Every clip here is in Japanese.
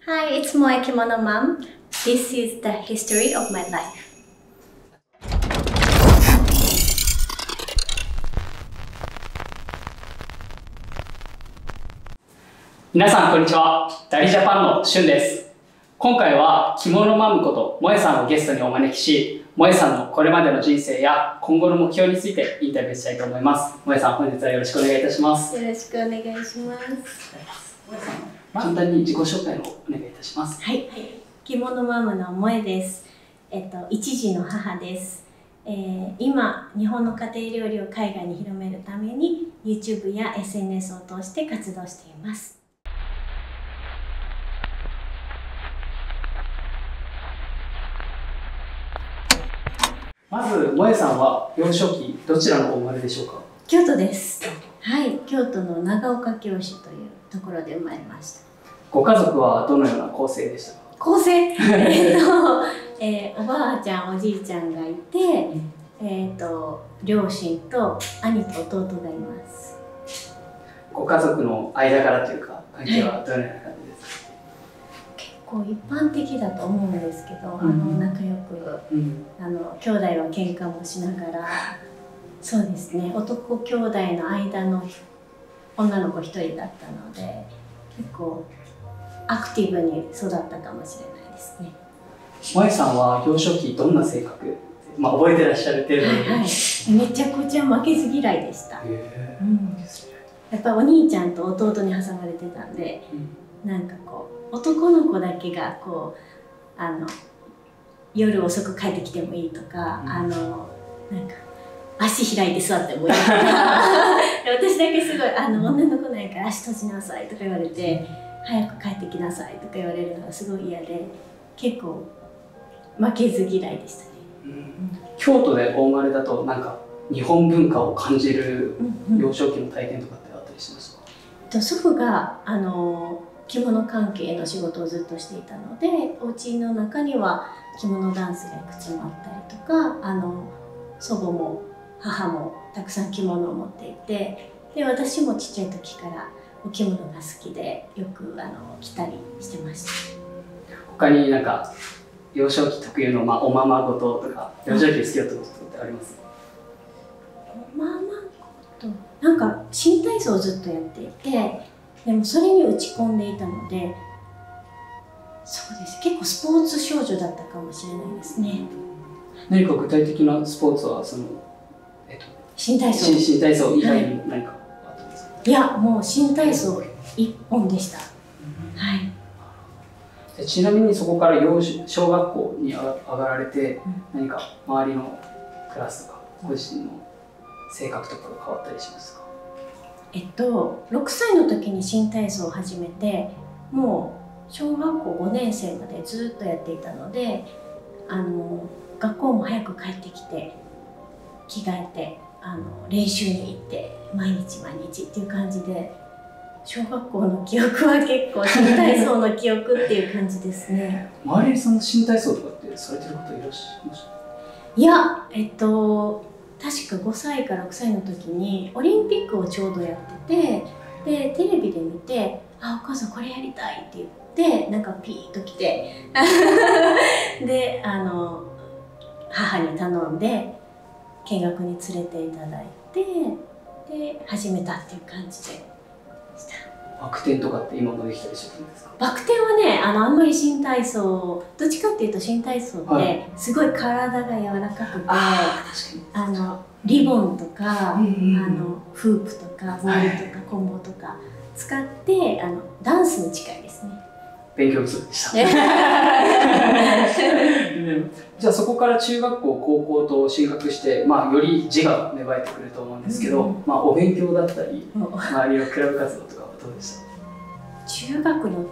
Hi, it's Moe Kimono Mom. This is the history of my life. 皆さんこんにちは。ダリジャパンのしゅんです。今回は着物マムこと萌さんをゲストにお招きし、萌さんのこれまでの人生や今後の目標についてインタビューしたいと思います。萌さん、本日はよろしくお願いいたします。よろしくお願いします。萌さん、簡単に自己紹介をお願いいたします。はい、着物マムの萌です。一児の母です。今、日本の家庭料理を海外に広めるために YouTube や SNS を通して活動しています。まず、萌さんは幼少期どちらのお生まれでしょうか？京都です。はい、京都の長岡京市というところで生まれました。ご家族はどのような構成でしたか？構成おばあちゃん、おじいちゃんがいて、両親と兄と弟がいます。ご家族の間柄というか、関係はどのような感じですか？結構一般的だと思うんですけど、仲良く、兄弟は喧嘩もしながら、そうですね、男兄弟の間の女の子一人だったので、結構アクティブに育ったかもしれないですね。萌さんは幼少期どんな性格、覚えてらっしゃる程度に、めちゃくちゃ負けず嫌いでした。やっぱりお兄ちゃんと弟に挟まれてたんで、なんかこう男の子だけがこう夜遅く帰ってきてもいいとか、なんか足開いて座ってもいいとか私だけすごい女の子なんやから足閉じなさいとか言われて、早く帰ってきなさいとか言われるのがすごい嫌で、結構負けず嫌いでしたね。京都でお生まれだとなんか日本文化を感じる幼少期の体験とかってあったりしましたか？祖父が着物関係の仕事をずっとしていたので、お家の中には着物ダンスがいくつもあったりとか、祖母も母もたくさん着物を持っていて、で私もちっちゃい時からお着物が好きでよく着たりしてました。他になんか幼少期特有の、おままごととか幼少期好きだったことってありますか？おままごと、なんか新体操をずっとやっていて、でもそれに打ち込んでいたので、そうです、結構スポーツ少女だったかもしれないですね。何か具体的なスポーツは新体操以外にも何かあったんですか？いや、もう新体操一本でした。ちなみにそこから小学校に上がられて、何か周りのクラスとかご自身の性格とかが変わったりしますか？6歳の時に新体操を始めて、もう小学校5年生までずっとやっていたので、学校も早く帰ってきて着替えて練習に行って毎日っていう感じで、小学校の記憶は結構新体操の記憶っていう感じですね。周りにその新体操とかってされてる方いらっしゃいました？いや、確か5歳から6歳の時にオリンピックをちょうどやってて、でテレビで見て「あ、お母さんこれやりたい」って言って、なんかピーッと来てで母に頼んで見学に連れていただいて、で始めたっていう感じでした。バク転とかって今もできたりしてるんですか？バク転はね、あんまり新体操、どっちかっていうと新体操ってすごい体が柔らかくて、リボンとか、フープとかボールとかコンボとか使ってダンスに近いですね。勉強不足でした。じゃあそこから中学校高校と進学して、より自我が芽生えてくると思うんですけど、お勉強だったり周りのクラブ活動とかはどうでした？中学の、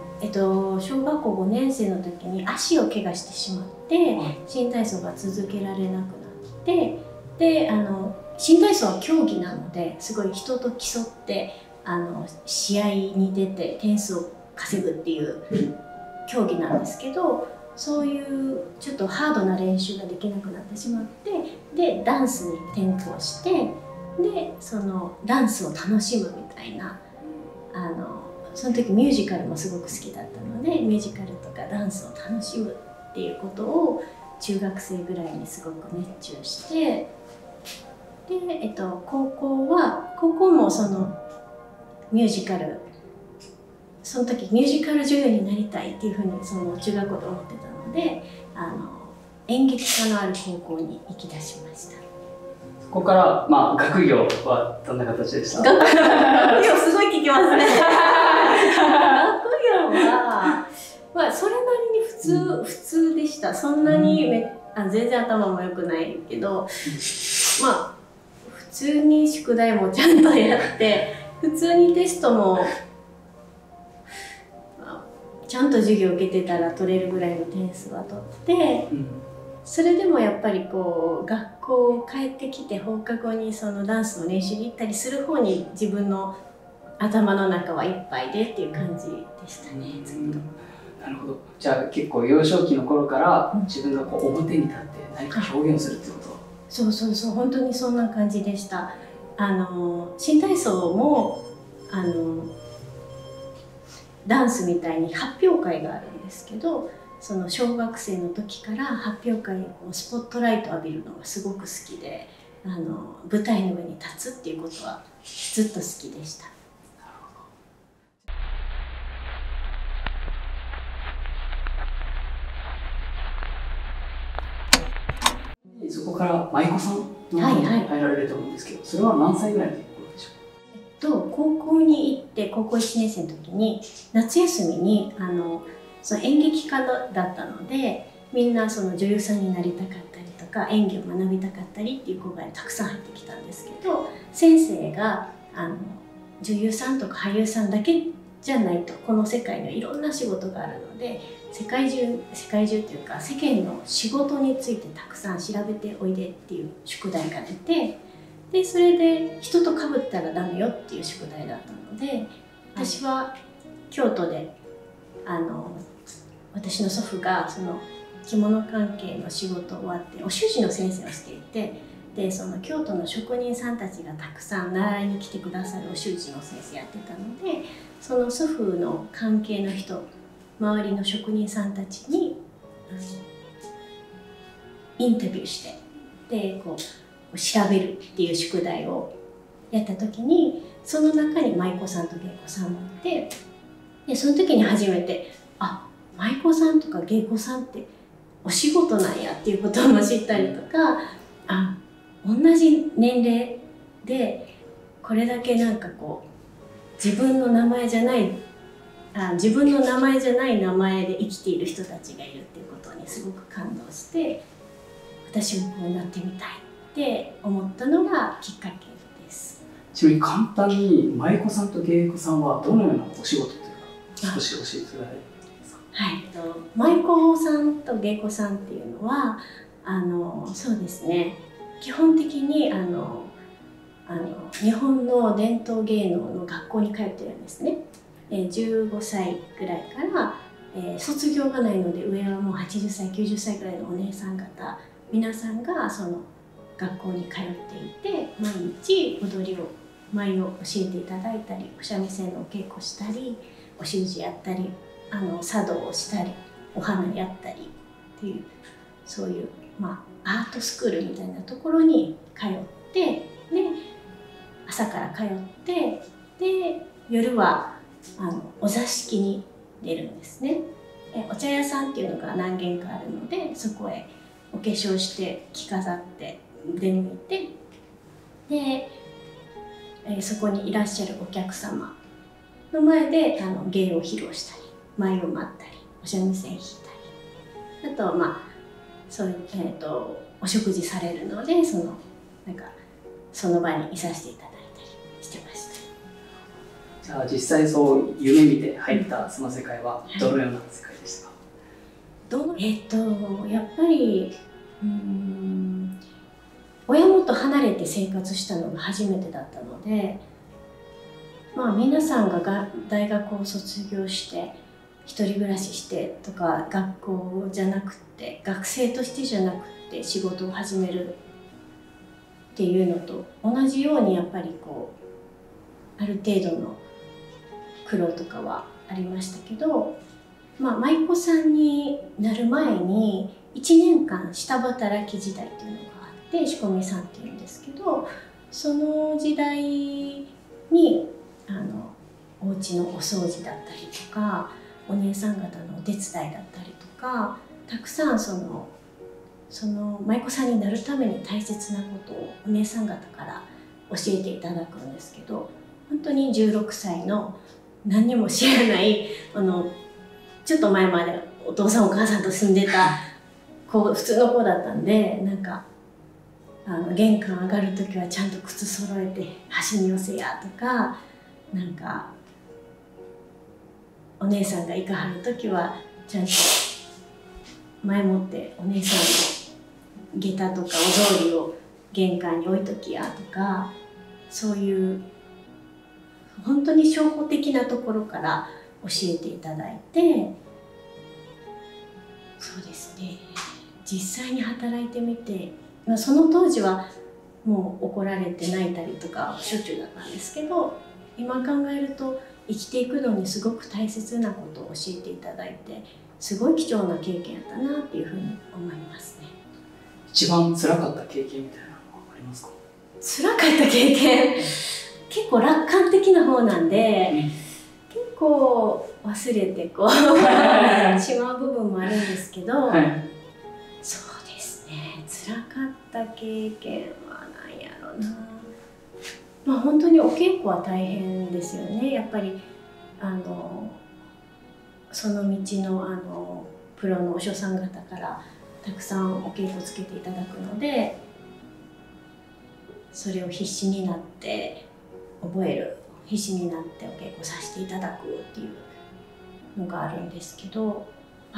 小学校5年生の時に足を怪我してしまって、新体操が続けられなくなって、で新体操は競技なのですごい人と競って試合に出て点数を稼ぐっていう競技なんですけど、そういうちょっとハードな練習ができなくなってしまって、でダンスに転向して、でそのダンスを楽しむみたいなその時ミュージカルもすごく好きだったので、ミュージカルとかダンスを楽しむっていうことを中学生ぐらいにすごく熱中して、で、高校もそのミュージカル、その時ミュージカル女優になりたいっていうふうにその中学校で思ってたので、演劇科のある高校に行き出しました。そこから、まあ、学業はどんな形でした？学業すごい聞きますね。学業は、まあ、それなりに普通でした。そんなに全然頭も良くないけど、まあ普通に宿題もちゃんとやって普通にテストもちゃんと授業受けてたら取れるぐらいの点数は取って、それでもやっぱりこう学校帰ってきて放課後にそのダンスの練習に行ったりする方に自分の頭の中はいっぱいでっていう感じでしたね、ずっと。なるほど。じゃあ結構幼少期の頃から自分がこう表に立って何か表現をするってこと？そう本当にそんな感じでした。新体操もダンスみたいに発表会があるんですけど、その小学生の時から発表会にスポットライトを浴びるのがすごく好きで、舞台の上に立つっていうことはずっと好きでした。そこから舞妓さんの方に入られると思うんですけど、それは何歳ぐらいの頃でしょう？高校に行って高校1年生の時に夏休みにその演劇科だったので、みんなその女優さんになりたかったりとか演技を学びたかったりっていう子がたくさん入ってきたんですけど、先生が女優さんとか俳優さんだけじゃないと、この世界にはいろんな仕事があるので、世界中というか世間の仕事についてたくさん調べておいでっていう宿題が出て、でそれで人と被ったらダメよっていう宿題だったので、私は京都で私の祖父がその着物関係の仕事終わってお習字の先生をしていて、でその京都の職人さんたちがたくさん習いに来てくださるお習字の先生やってたので、その祖父の関係の人、周りの職人さんたちにインタビューして、でこう調べるっていう宿題をやった時に、その中に舞妓さんと芸妓さんもいて、でその時に初めて舞妓さんとか芸妓さんってお仕事なんやっていうことも知ったりとか、同じ年齢でこれだけなんかこう自分の名前じゃない名前で生きている人たちがいるっていうことにすごく感動して、私もこうなってみたいって思ったのがきっかけです。ちなみに簡単に舞妓さんと芸妓さんはどのようなお仕事というか少し教えてください。はい、舞妓さんと芸妓さんっていうのはそうですね、基本的に日本の伝統芸能の学校に通ってるんですね。15歳ぐらいから、卒業がないので上はもう80歳90歳ぐらいのお姉さん方皆さんがその学校に通っていて、毎日踊りを舞を教えていただいたり、お三味線のお稽古したり、お習字やったり、茶道をしたり、お花やったりっていう、そういう、アートスクールみたいなところに通って、で朝から通って、で夜はお座敷に出るんですね。お茶屋さんっていうのが何軒かあるので、そこへお化粧して着飾って出向いて、でそこにいらっしゃるお客様の前で芸を披露したり、舞を舞ったり、お三味線弾いたり、あとそういうお食事されるので、その場にいさせていただいたりしてました。じゃあ実際そう夢見て入ったその世界はどのような世界でしたか？やっぱり親元離れて生活したのが初めてだったので、皆さんが大学を卒業して一人暮らししてとか、学校じゃなくて学生としてじゃなくて仕事を始めるっていうのと同じように、やっぱりこうある程度の苦労とかはありましたけど、舞妓さんになる前に1年間下働き時代っていうのがあって、仕込みさんっていうんですけど、その時代にお家のお掃除だったりとか、お姉さん方のお手伝いだったりとか、たくさんその舞妓さんになるために大切なことをお姉さん方から教えていただくんですけど、本当に16歳の何にも知らないちょっと前までお父さんお母さんと住んでた普通の子だったんで、なんか玄関上がる時はちゃんと靴揃えて端に寄せやとか、なんかお姉さんが行かはる時はちゃんと前もってお姉さんの下駄とかお草履を玄関に置いときやとか、そういう本当に初歩的なところから教えていただいて、そうですね、実際に働いてみて、その当時はもう怒られて泣いたりとかしょっちゅうだったんですけど、今考えると生きていくのにすごく大切なことを教えていただいて、すごい貴重な経験やったなっていうふうに思いますね。一番辛かった経験みたいなのはありますか？辛かった経験、結構楽観的な方なんで、結構忘れてしまう部分もあるんですけど、はい、そうですね、辛かった経験は何やろな。本当にお稽古は大変ですよね。やっぱりその道のプロのお師匠さん方からたくさんお稽古つけていただくので、それを必死になって覚える、必死になってお稽古させていただくっていうのがあるんですけど、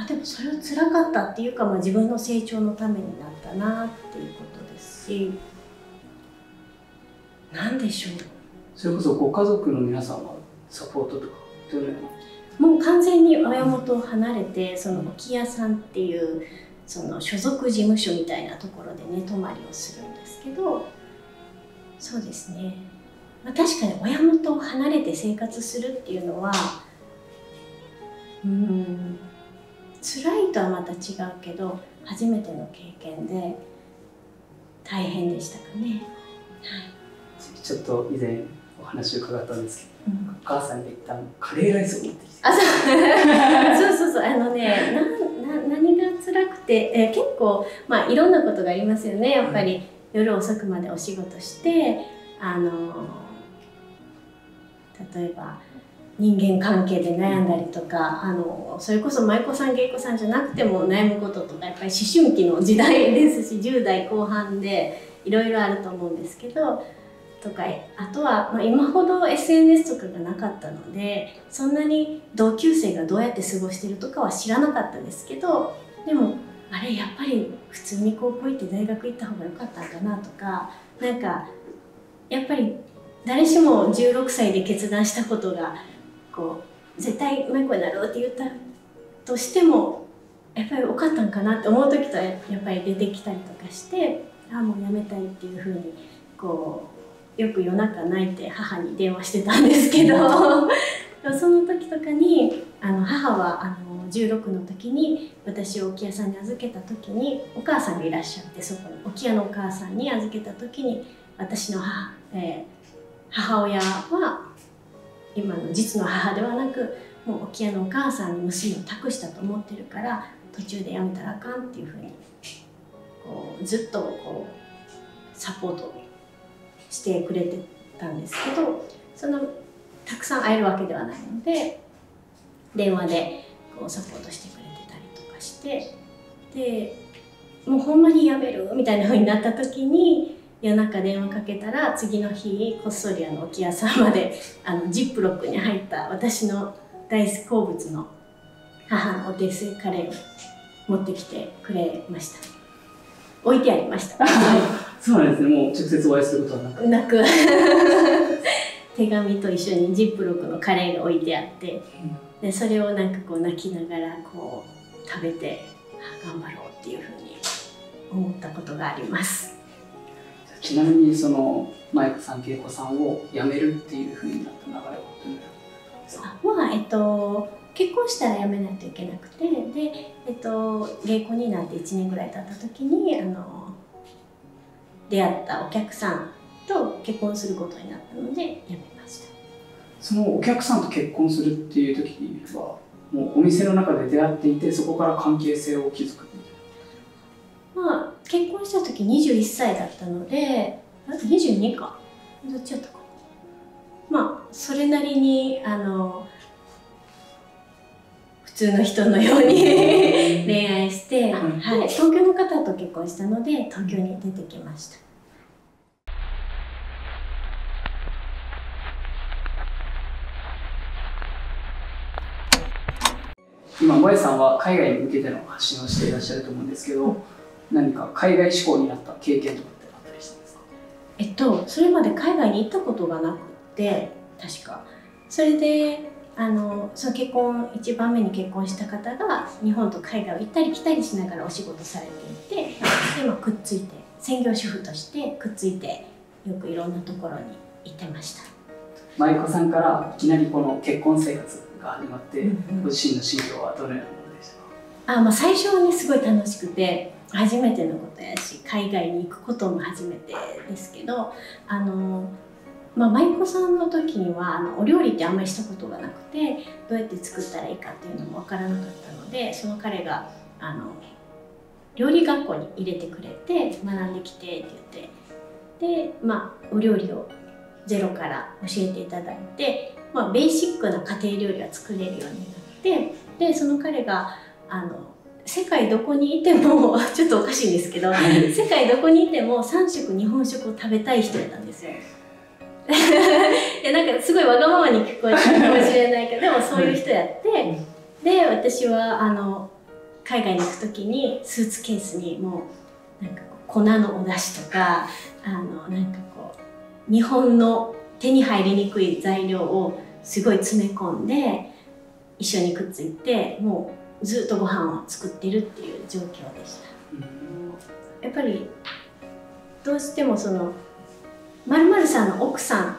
でもそれは辛かったっていうか、自分の成長のためになったなっていうことですし、なんでしょう、それこそご家族の皆さんはサポートとかどのような？もう完全に親元を離れて、その置屋さんっていうその所属事務所みたいなところで寝泊まりをするんですけど、そうですね、確かに親元を離れて生活するっていうのは辛いとはまた違うけど、初めての経験で大変でしたかね。はい、ちょっと以前お話を伺ったんですけど、お母さんが一旦カレーライスを持ってきて、そう何が辛くて、結構いろんなことがありますよね。やっぱり夜遅くまでお仕事して、例えば人間関係で悩んだりとか、それこそ舞妓さん芸妓さんじゃなくても悩むこととか、やっぱり思春期の時代ですし、10代後半でいろいろあると思うんですけど、とか、あとは、今ほど SNS とかがなかったので、そんなに同級生がどうやって過ごしてるとかは知らなかったですけど、でもあれやっぱり普通に高校行って大学行った方が良かったんかなとか、なんかやっぱり誰しも16歳で決断したことが絶対舞妓になろうって言ったとしても、やっぱり良かったんかなって思う時とやっぱり出てきたりとかして、もうやめたいっていうふうによく夜中泣いて母に電話してたんですけどその時とかに母は16の時に私を置屋さんに預けた時にお母さんがいらっしゃって、そこに置屋のお母さんに預けた時に、私の母親は今の実の母ではなく、もう置屋のお母さんに娘を託したと思ってるから、途中でやめたらあかんっていうふうにずっとサポートしてくれてたんですけど、たくさん会えるわけではないので、電話でサポートしてくれてたりとかして、でもうほんまにやめるみたいな風になった時に、夜中電話かけたら、次の日こっそり置屋さんまでジップロックに入った私の大好物の母のお手製カレーを持ってきてくれました。置いてありましたそうなんですね。もう直接お会いすることはなく手紙と一緒にジップロックのカレーが置いてあって、でそれを泣きながら食べて、頑張ろうっていうふうに思ったことがあります。ちなみに舞妓さん芸妓さんを辞めるっていうふうになった流れはどのような？ですか？結婚したら辞めないといけなくて、で、芸妓になって1年ぐらい経った時に出会ったお客さんと結婚することになったので辞めました。そのお客さんと結婚するっていう時はもうお店の中で出会っていて、そこから関係性を築くみたいな。まあ結婚した時21歳だったので、あと22か、どっちだったかな。まあそれなりに普通の人のように恋愛して、はい、東京の方と結婚したので東京に出てきました。今萌さんは海外に向けての発信をしていらっしゃると思うんですけど、何か海外志向になった経験とかってあったりしたんですか？それまで海外に行ったことがなくて、確かそれでその結婚1番目に結婚した方が日本と海外を行ったり来たりしながらお仕事されていて、今くっついて専業主婦としてくっついてよくいろんなところに行ってました。舞妓さんからいきなりこの結婚生活が始まって、ご自身の心境はどのようなものでしたか？まあ、最初はねすごい楽しくて初めてのことやし、海外に行くことも初めてですけど、舞妓さんの時にはお料理ってあんまりしたことがなくて、どうやって作ったらいいかっていうのも分からなかったので、その彼が料理学校に入れてくれて学んできてって言って、でお料理をゼロから教えていただいて、ベーシックな家庭料理は作れるようになって、でその彼が世界どこにいてもちょっとおかしいんですけど世界どこにいても3食日本食を食べたい人だったんですよ。いやなんかすごいわがままに聞こえたかもしれないけどでもそういう人やって、で私は海外に行く時にスーツケースにもうなんか粉のお出汁とかなんかこう日本の手に入りにくい材料をすごい詰め込んで一緒にくっついて、もうずっとご飯を作ってるっていう状況でした。やっぱりどうしてもその〇〇さんの奥さん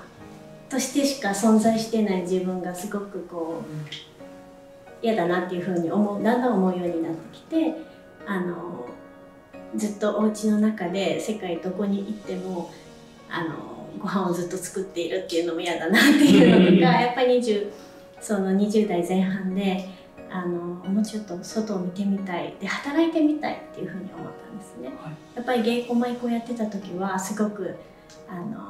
としてしか存在してない自分がすごくこう嫌だなっていうふうにだんだん思うようになってきて、ずっとお家の中で世界どこに行ってもご飯をずっと作っているっていうのも嫌だなっていうのとかやっぱり20代前半でもうちょっと外を見てみたいで働いてみたいっていうふうに思ったんですね。やっぱり芸妓舞妓やってた時はすごく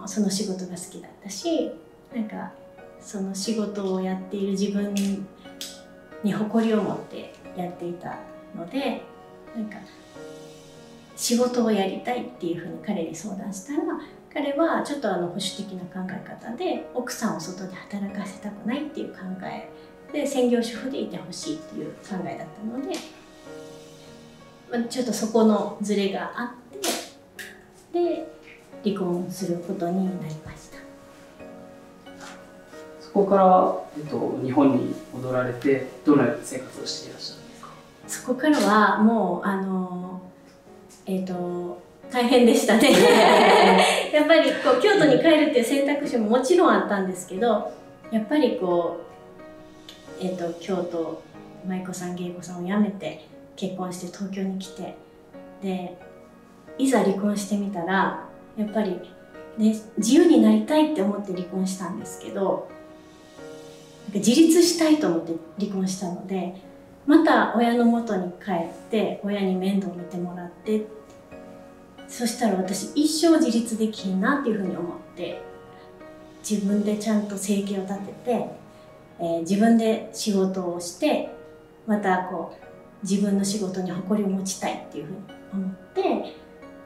その仕事が好きだったし、なんかその仕事をやっている自分に誇りを持ってやっていたので、なんか仕事をやりたいっていうふうに彼に相談したら、彼はちょっと保守的な考え方で奥さんを外で働かせたくないっていう考えで専業主婦でいてほしいっていう考えだったので、ちょっとそこのズレがあってで離婚することになりました。そこから、日本に戻られてどのような生活をしていらっしゃるんですか？そこからはもう大変でしたねやっぱりこう京都に帰るっていう選択肢ももちろんあったんですけど、やっぱりこう、京都舞妓さん芸妓さんを辞めて結婚して東京に来て、でいざ離婚してみたらやっぱり、ね、自由になりたいって思って離婚したんですけど、自立したいと思って離婚したので、また親の元に帰って親に面倒を見てもらって、そしたら私一生自立できんなっていうふうに思って、自分でちゃんと生計を立てて、自分で仕事をして、またこう自分の仕事に誇りを持ちたいっていうふうに思って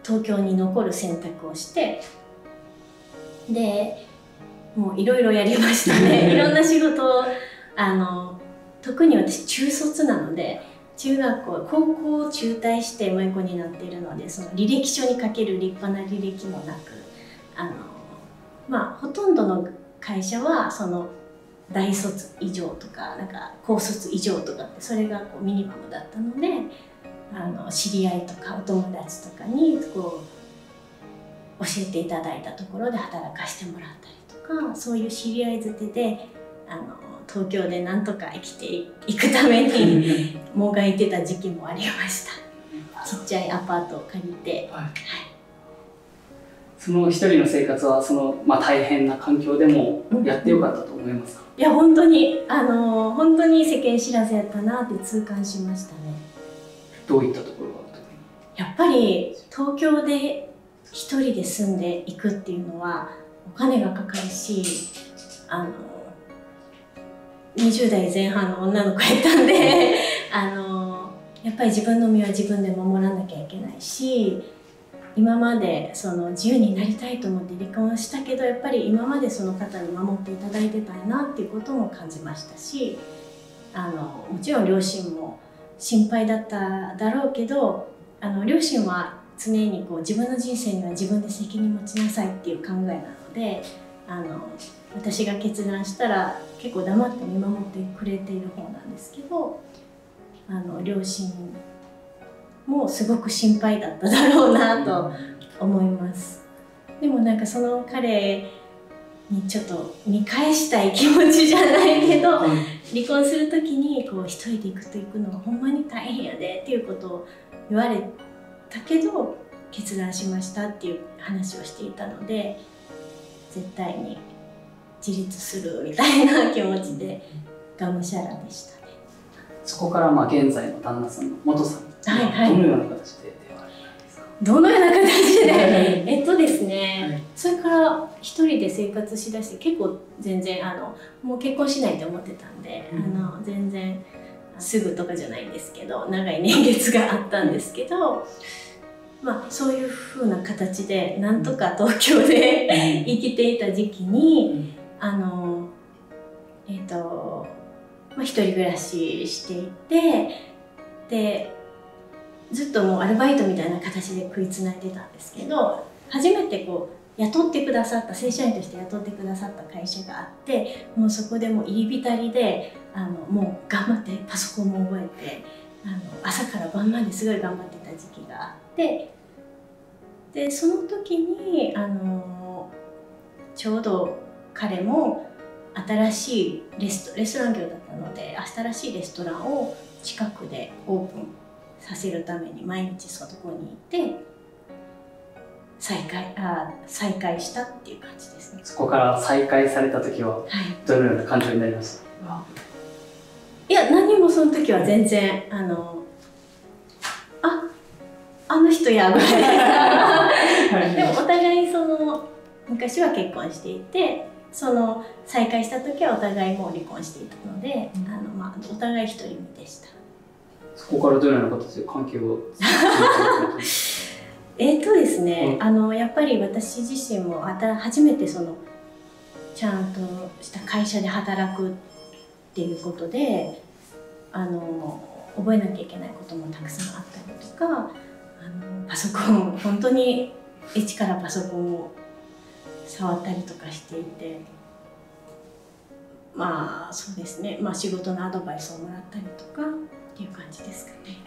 東京に残る選択をして、でもういろいろやりましたねいろんな仕事を特に私中卒なので、中学校高校を中退して舞妓になっているので、その履歴書に書ける立派な履歴もなく、ほとんどの会社はその大卒以上とかなんか高卒以上とかってそれがこうミニマムだったので、知り合いとかお友達とかにこう教えていただいたところで働かせてもらったりとか、そういう知り合いづてで東京でなんとか生きていくためにもがいてた時期もありました。ちっちゃいアパートを借りて、はい、その一人の生活は大変な環境でもやってよかったと思いますか？いや本当に本当に世間知らずやったなって痛感しましたね。どういったところがやっぱり東京で一人で住んでいくっていうのはお金がかかるし、20代前半の女の子やったんでやっぱり自分の身は自分で守らなきゃいけないし、今まで自由になりたいと思って離婚したけど、やっぱり今までその方に守っていただいてたいなっていうことも感じましたし、もちろん両親も心配だっただろうけど、両親は常に自分の人生には自分で責任持ちなさいっていう考えなので、私が決断したら結構黙って見守ってくれている方なんですけど、両親もすごく心配だっただろうなと思います。でもなんかその彼にちょっと見返したい気持ちじゃないけど、離婚する時に一人で行くのはほんまに大変やでっていうことを言われたけど決断しましたっていう話をしていたので、絶対に自立するみたいな気持ちでがむしゃらでしたね。そこから現在の旦那さんの元さん、どのような形で出会われたんですか？どのような形でですね、それから一人で生活しだして結構全然もう結婚しないと思ってたんで、全然すぐとかじゃないんですけど長い年月があったんですけど、そういう風な形でなんとか東京で生きていた時期に一人暮らししていて、でずっともうアルバイトみたいな形で食いつないでたんですけど、初めて雇ってくださった正社員として雇ってくださった会社があって、もうそこでもう入り浸りでもう頑張ってパソコンも覚えて朝から晩まですごい頑張ってた時期があって、でその時にちょうど彼も新しいレストラン業だったので、新しいレストランを近くでオープンさせるために毎日そこにいて再開したっていう感じですね。そこから再開された時はどのような感情になりました？いや何もその時は全然あの人やぐらいでもお互い昔は結婚していて、再会した時はお互いもう離婚していたので、お互い独り身でした。そこからどのような形で関係をですね、やっぱり私自身も初めてちゃんとした会社で働くっていうことで覚えなきゃいけないこともたくさんあったりとか、パソコン本当に一からパソコンを触ったりとかしていて、そうですね、仕事のアドバイスをもらったりとかっていう感じですかね。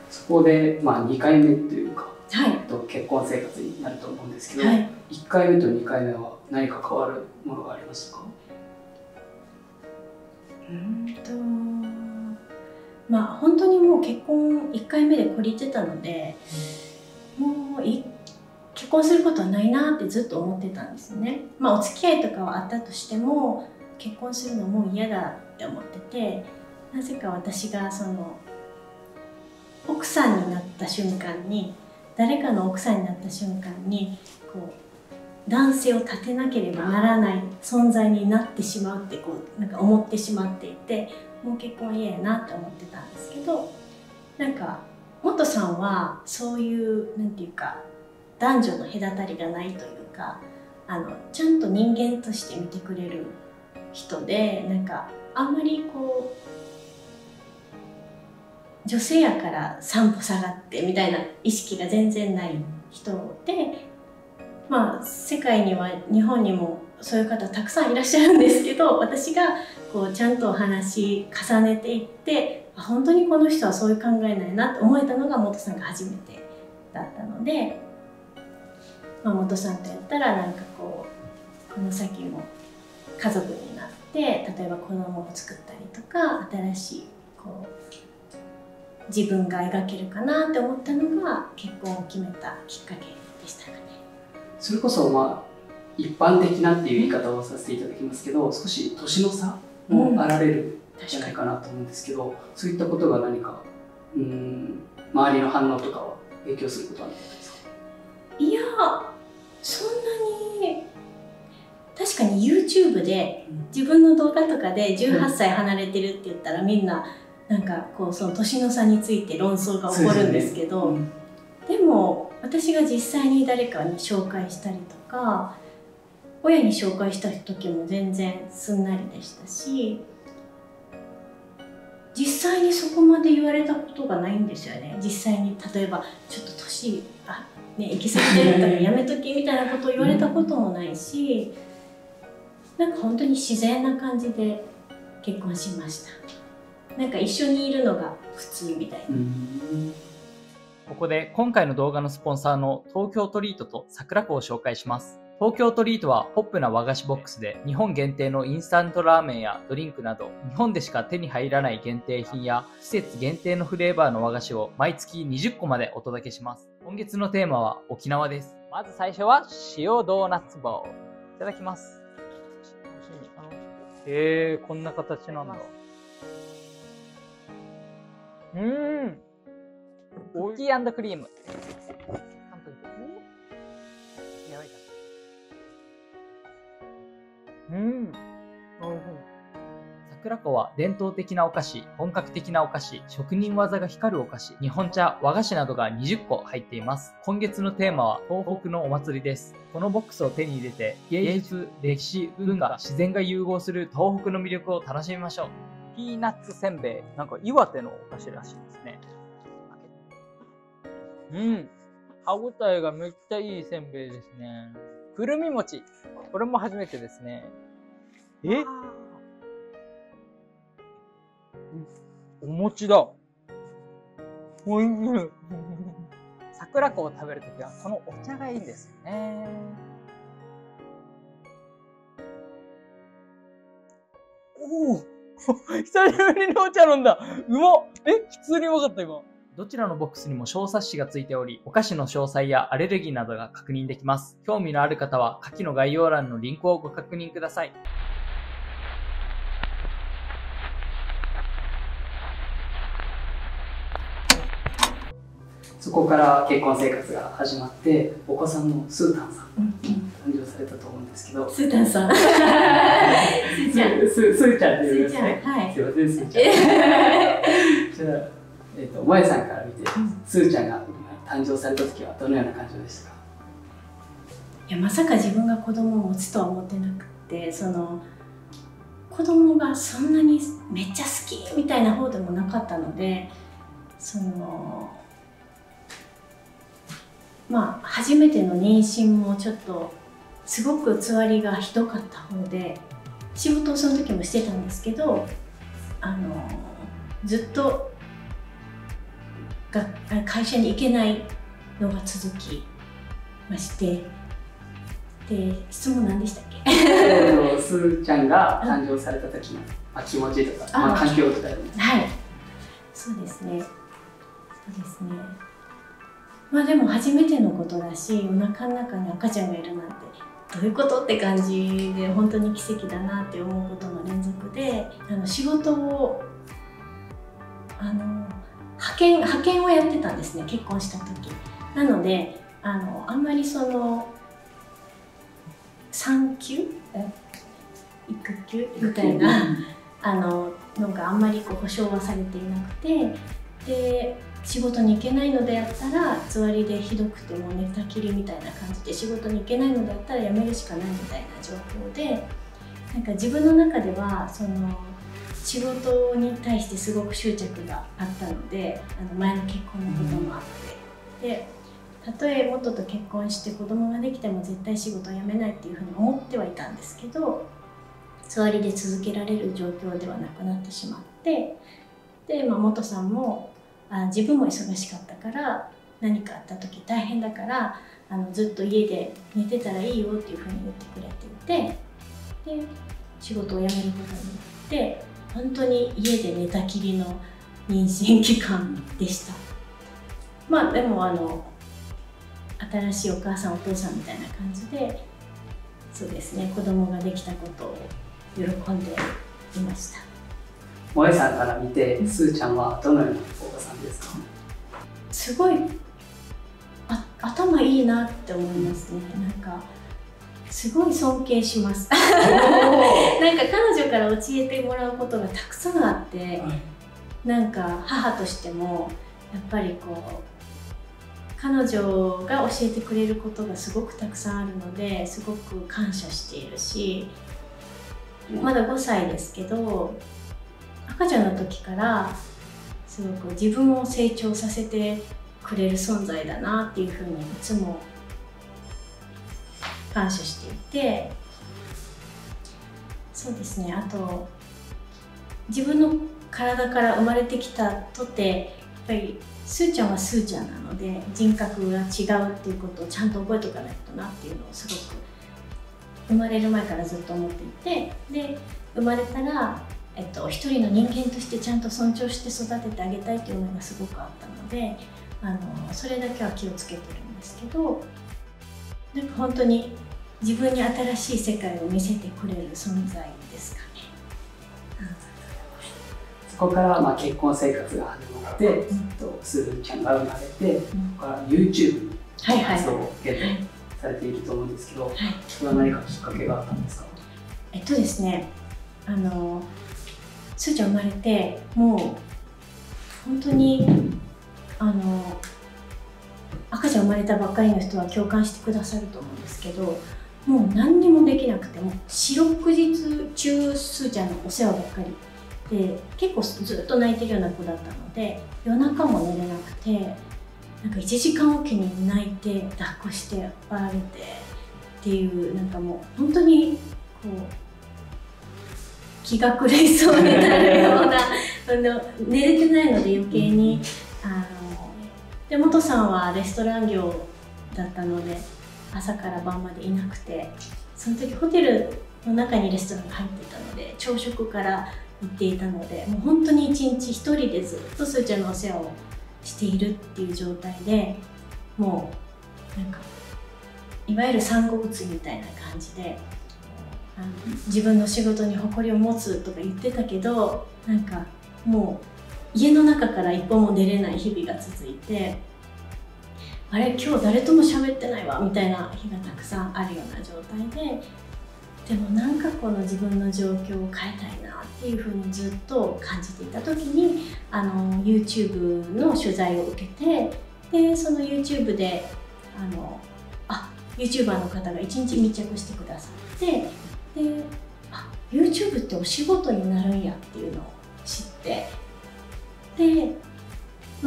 そこで2回目というか、はい、結婚生活になると思うんですけど、はい、1回目と2回目は何か変わるものがありましたか？本当にもう結婚1回目で懲りてたので、もう結婚することはないなってずっと思ってたんですよね。お付き合いとかはあったとしても結婚するのもう嫌だって思ってて、なぜか私が奥さんになった瞬間に、誰かの奥さんになった瞬間に男性を立てなければならない存在になってしまうってなんか思ってしまっていて、もう結婚嫌やなって思ってたんですけど、なんか元さんはそういうなんていうか男女の隔たりがないというか、ちゃんと人間として見てくれる人で、なんかあんまり女性やから3歩下がってみたいな意識が全然ない人で、世界には日本にもそういう方たくさんいらっしゃるんですけど、私がちゃんと話重ねていって、本当にこの人はそういう考えないなって思えたのが元さんが初めてだったので、元さんとやったらなんかこの先も家族になってで例えば子供を作ったりとか新しいこう自分が描けるかなって思ったのが結婚を決めたきっかけでしたかね。それこそ一般的なっていう言い方をさせていただきますけど、少し年の差もあられるんじゃないかなと思うんですけど、そういったことが何か周りの反応とかは影響することはなかったですか？いや、そんなに。確かに YouTube で自分の動画とかで18歳離れてるって言ったらみんななんかこうその年の差について論争が起こるんですけど、でも私が実際に誰かに紹介したりとか親に紹介した時も全然すんなりでしたし、実際にそこまで言われたことがないんですよね。実際に例えばちょっと年行き過ぎてるからやめときみたいなことを言われたこともないし、なんか本当に自然な感じで結婚しました。なんか一緒にいるのが普通みたいな。ここで今回の動画のスポンサーの東京トリートと桜子を紹介します。東京トリートはポップな和菓子ボックスで日本限定のインスタントラーメンやドリンクなど日本でしか手に入らない限定品や季節限定のフレーバーの和菓子を毎月20個までお届けします。今月のテーマは沖縄です。まず最初は塩ドーナツボール。いただきます。こんな形なんだ。クッキー&クリーム。桜子は伝統的なお菓子、本格的なお菓子、職人技が光るお菓子、日本茶、和菓子などが20個入っています。今月のテーマは東北のお祭りです。このボックスを手に入れて芸術、歴史、文化、自然が融合する東北の魅力を楽しみましょう。ピーナッツせんべい。なんか岩手のお菓子らしいですね。歯ごたえがめっちゃいいせんべいですね。くるみ餅。これも初めてですね。お餅だ。おいしい。桜子を食べるときはこのお茶がいいんですよね。久しぶりのお茶飲んだ。うまっ。普通にうまかった今。どちらのボックスにも小冊子がついており、お菓子の詳細やアレルギーなどが確認できます。興味のある方は下記の概要欄のリンクをご確認ください。そこから結婚生活が始まってお子さんのスータンさん、誕生されたと思うんですけど、スータンさんスーちゃんスーちゃんっていうんですね。はい、すいません、スーちゃん。じゃあ萌さんから見て、スーちゃんが誕生された時はどのような感情でしたか？いや、まさか自分が子供を持つとは思ってなくて、その子供がそんなにめっちゃ好きみたいな方でもなかったので、その初めての妊娠もちょっとすごくつわりがひどかった方で、仕事をその時もしてたんですけど、ずっと会社に行けないのが続きまして、で、質問何でしたっけ？スーちゃんが誕生された時の気持ちとか、環境とかでも。はい、そうですね。そうですね。でも初めてのことだし、お腹の中に赤ちゃんがいるなんてどういうことって感じで、本当に奇跡だなって思うことの連続で、仕事を派遣をやってたんですね、結婚した時。なのであんまりその産休育休みたいなのがあんまり保証はされていなくて、で仕事に行けないのであったら、つわりでひどくても寝たきりみたいな感じで仕事に行けないのであったら辞めるしかないみたいな状況で、なんか自分の中ではその仕事に対してすごく執着があったので、前の結婚のこともあって、でたとえ元と結婚して子供ができても絶対仕事を辞めないっていうふうに思ってはいたんですけど、つわりで続けられる状況ではなくなってしまって、で、元さんも自分も忙しかったから何かあった時大変だからずっと家で寝てたらいいよっていうふうに言ってくれていて、で仕事を辞めることによって本当に家で寝たきりの妊娠期間でした。まあでも新しいお母さんお父さんみたいな感じで、そうですね、子供ができたことを喜んでいました。萌さんから見てすーちゃんはどのようなお子さんですか？すごい頭いいなって思いますね。なんかすごい尊敬しますなんか彼女から教えてもらうことがたくさんあって、はい、なんか母としてもやっぱりこう彼女が教えてくれることがすごくたくさんあるのですごく感謝しているし、まだ5歳ですけど赤ちゃんの時からすごく自分を成長させてくれる存在だなっていうふうにいつも感謝していて、そうですね、あと自分の体から生まれてきたとてやっぱりすーちゃんはすーちゃんなので人格が違うっていうことをちゃんと覚えておかないとなっていうのをすごく生まれる前からずっと思っていて、で生まれたら、一人の人間としてちゃんと尊重して育ててあげたいという思いがすごくあったのでそれだけは気をつけてるんですけど、なんか本当に自分に新しい世界を見せてくれる存在ですかね。そこから結婚生活が始まって、すーちゃんが生まれて、そこから YouTube の活動を受けてされていると思うんですけど、それは何かきっかけがあったんですか？ですね、すーちゃん生まれてもう本当に赤ちゃん生まれたばっかりの人は共感してくださると思うんですけど、もう何にもできなくても四六時中すーちゃんのお世話ばっかりで、結構ずっと泣いてるような子だったので夜中も寝れなくて、なんか1時間おきに泣いて抱っこして笑われてっていう、なんかもう本当にこう気が狂いそうになるような寝れてないので余計にで元さんはレストラン業だったので朝から晩までいなくて、その時ホテルの中にレストランが入っていたので朝食から行っていたので、もう本当に一日一人でずっとすーちゃんのお世話をしているっていう状態で、もうなんかいわゆる産後うつみたいな感じで自分の仕事に誇りを持つとか言ってたけど、なんかもう家の中から一歩も出れない日々が続いて、あれ今日誰とも喋ってないわみたいな日がたくさんあるような状態で、でもなんかこの自分の状況を変えたいなっていうふうにずっと感じていた時にYouTube の取材を受けて、でその YouTube でYouTuber の方が1日密着してくださって、でYouTube ってお仕事になるんやっていうのを知って、で、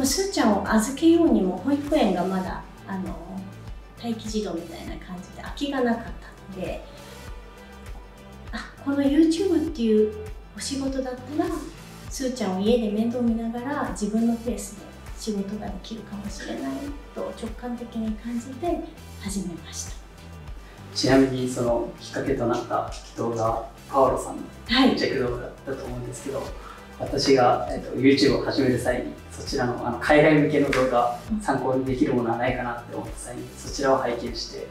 すーちゃんを預けようにも保育園がまだ待機児童みたいな感じで空きがなかったので、この YouTube っていうお仕事だったらすーちゃんを家で面倒見ながら自分のペースで仕事ができるかもしれないと直感的に感じて始めました。ちなみにそのきっかけとなった動画、パオロさんの密着動画だったと思うんですけど、私が、YouTube を始める際にそちらの、海外向けの動画、参考にできるものはないかなって思った際にそちらを拝見して、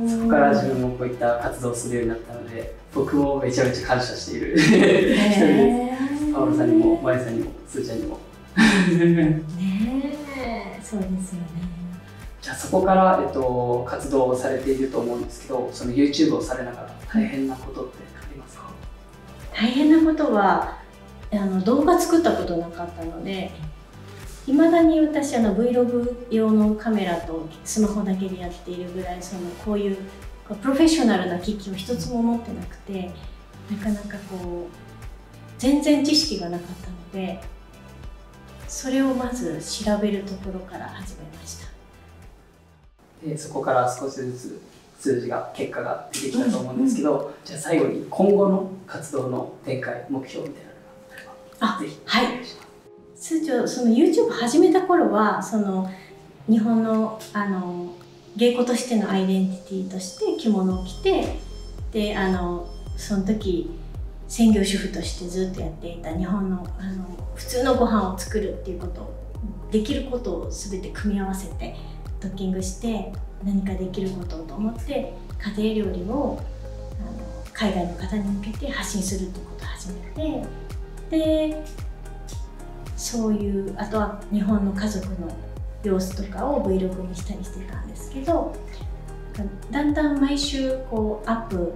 そこから自分もこういった活動をするようになったので、僕もめちゃめちゃ感謝している一人です。パオロさんにも、まえさんにも、すーちゃんにも。そうですよね。じゃあそこから、活動をされていると思うんですけど、その YouTube をされながら大変なことってありますか？大変なことは動画作ったことなかったので、いまだに私Vlog 用のカメラとスマホだけでやっているぐらい、こういうプロフェッショナルな機器を一つも持ってなくて、なかなかこう全然知識がなかったので、それをまず調べるところから始めました。でそこから少しずつ結果が出てきたと思うんですけど、じゃあ最後に今後の活動の展開、目標みたいなのがあればぜひお願いします。その YouTube 始めた頃は日本の芸妓としてのアイデンティティとして着物を着て、でその時専業主婦としてずっとやっていた日本の普通のご飯を作るっていうことをできることを全て組み合わせてドッキングして何かできることと思って家庭料理を海外の方に向けて発信するっていうことを始めて、でそういうあとは日本の家族の様子とかを Vlog にしたりしてたんですけど、だんだん毎週こうアップ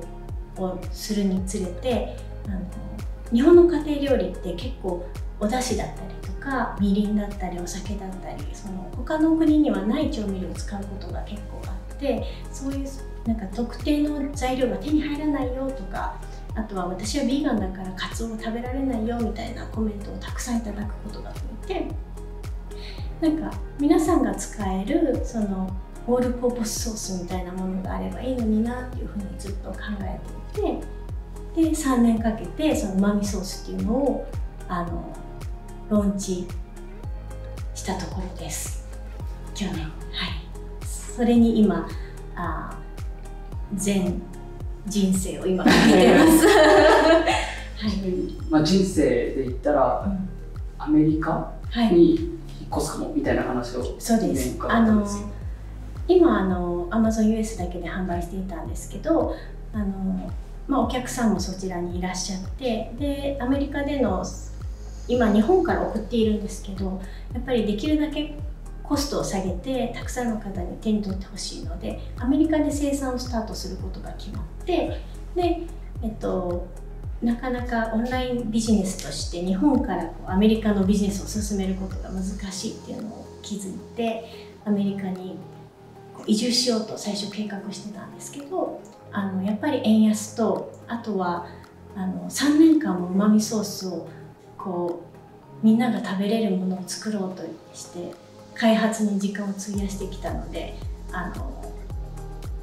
をするにつれて日本の家庭料理って結構お出汁だったりとかみりんだったりお酒だったり他の国にはない調味料を使うことが結構あって、そういうなんか特定の材料が手に入らないよとか、あとは私はビーガンだからカツオを食べられないよみたいなコメントをたくさんいただくことが増えて、なんか皆さんが使えるオールポーポスソースみたいなものがあればいいのになっていうふうにずっと考えていて、で3年かけてそのうまみソースっていうのをローンチしたところです、去年。はい、それに今全人生を今かけてます。はい、人生で言ったら、アメリカに引っ越すかもみたいな話を、そうです。今Amazon US だけで販売していたんですけど、お客さんもそちらにいらっしゃって、でアメリカでの今日本から送っているんですけど、やっぱりできるだけコストを下げてたくさんの方に手に取ってほしいので、アメリカで生産をスタートすることが決まって、でなかなかオンラインビジネスとして日本からアメリカのビジネスを進めることが難しいっていうのを気づいて、アメリカに移住しようと最初計画してたんですけど、やっぱり円安と、あとは3年間もうまみソースをみんなが食べれるものを作ろうとして開発に時間を費やしてきたので、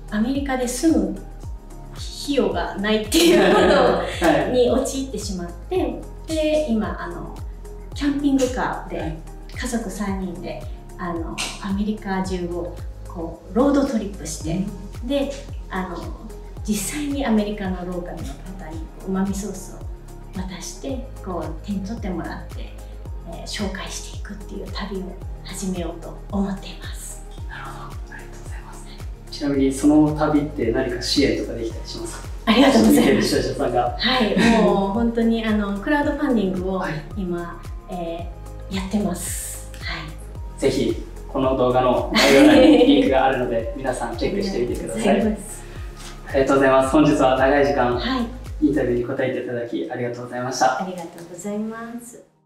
アメリカで住む費用がないっていうことに陥ってしまって、で今キャンピングカーで家族3人でアメリカ中をロードトリップして、で実際にアメリカのローカルの方にうまみソースを渡して手に取ってもらって、紹介していくっていう旅を始めようと思っています。なるほど、ありがとうございます。ちなみにその旅って何か支援とかできたりしますか？ありがとうございます。視聴者さんが、はい、もう本当にクラウドファンディングを今、やってます。はい、ぜひこの動画の概要欄にリンクがあるので皆さんチェックしてみてください。ありがとうございます。本日は長い時間、インタビューに答えていただきありがとうございました。ありがとうございます。